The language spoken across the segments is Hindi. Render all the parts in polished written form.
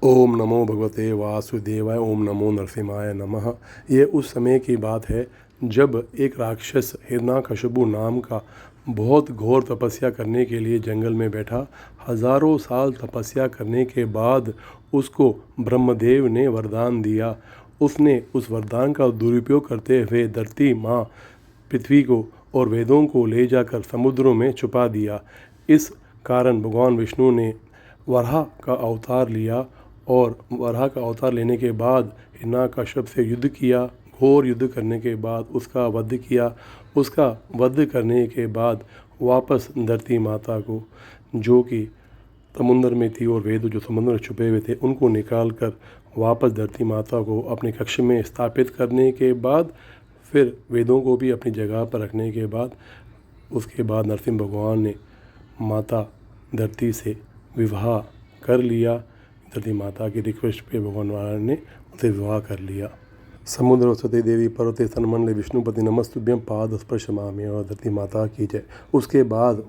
ओम नमो भगवते वासुदेवाय। ओम नमो नरसिम्हाय नमः। ये उस समय की बात है जब एक राक्षस हिरण्यकशिपु नाम का बहुत घोर तपस्या करने के लिए जंगल में बैठा। हजारों साल तपस्या करने के बाद उसको ब्रह्मदेव ने वरदान दिया। उसने उस वरदान का दुरुपयोग करते हुए धरती माँ पृथ्वी को और वेदों को ले जाकर समुद्रों में छुपा दिया। इस कारण भगवान विष्णु ने वराह का अवतार लिया और वराह का अवतार लेने के बाद हिरण्यकश्यप से युद्ध किया। घोर युद्ध करने के बाद उसका वध किया। उसका वध करने के बाद वापस धरती माता को, जो कि समुद्र में थी और वेद जो समुद्र में छुपे हुए थे, उनको निकाल कर वापस धरती माता को अपने कक्ष में स्थापित करने के बाद, फिर वेदों को भी अपनी जगह पर रखने के बाद, उसके बाद नरसिंह भगवान ने माता धरती से विवाह कर लिया। धरती माता की रिक्वेस्ट पे भगवान नारायण ने उनसे विवाह कर लिया। समुद्र वसते देवी पर्वते सन्मंडले विष्णुपति नमस्तुभ्यं पाद स्पर्शमामि। और धरती माता की जय। उसके बाद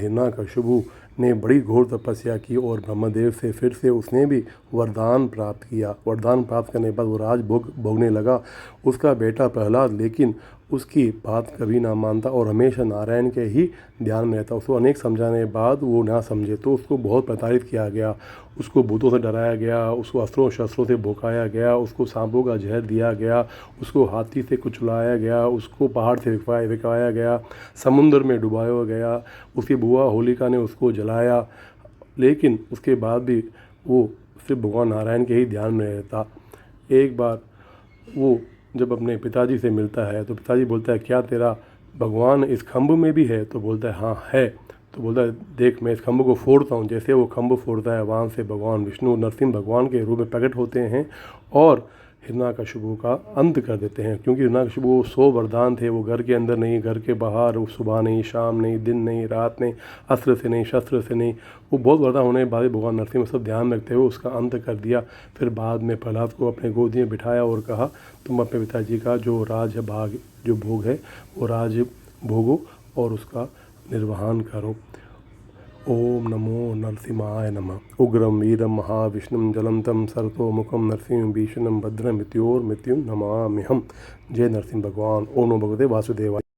हिरण्यकशिपु ने बड़ी घोर तपस्या की और ब्रह्मदेव से फिर से उसने भी वरदान प्राप्त किया। वरदान प्राप्त करने के बाद वो राजभोग भोगने लगा। उसका बेटा प्रहलाद लेकिन उसकी बात कभी ना मानता और हमेशा नारायण के ही ध्यान में रहता। उसको अनेक समझाने के बाद वो ना समझे तो उसको बहुत प्रताड़ित किया गया। उसको भूतों से डराया गया, उसको अस्त्रों शस्त्रों से भोकाया गया, उसको सांपों का जहर दिया गया, उसको हाथी से कुचलाया गया, उसको पहाड़ से फेंकवाया गया, समुद्र में डुबाया गया। उसकी बुआ होलिका ने उसको जलाया, लेकिन उसके बाद भी वो सिर्फ भगवान नारायण के ही ध्यान में रहता। एक बार वो जब अपने पिताजी से मिलता है तो पिताजी बोलता है, क्या तेरा भगवान इस खम्भ में भी है? तो बोलता है, हाँ है। तो बोलता है, देख मैं इस खम्भ को फोड़ता हूँ। जैसे वो खम्भ फोड़ता है, वहाँ से भगवान विष्णु नरसिंह भगवान के रूप में प्रकट होते हैं और हिरण्यकशिपु का अंत कर देते हैं। क्योंकि हिरण्यकशिपु 100 वरदान थे। वो घर के अंदर नहीं, घर के बाहर, वो सुबह नहीं, शाम नहीं, दिन नहीं, रात नहीं, अस्त्र से नहीं, शस्त्र से नहीं। वो बहुत वरदान होने के बाद भगवान नरसिंह सब ध्यान रखते हुए उसका अंत कर दिया। फिर बाद में प्रहलाद को अपने गोदी में बिठाया और कहा, तुम अपने पिताजी का जो भोग है वो राज भोगो और उसका निर्वहन करो। ओम नमो नरसिम्हाय नमः। उग्रम वीरम महाविष्णुम जलंतम सरतो मुखम नरसिंह भीषणम भद्रम मृत्योर्मृत्युं नमाम्यहम्। जय नरसिंह भगवान। ओम नमो भगवते वासुदेवाय।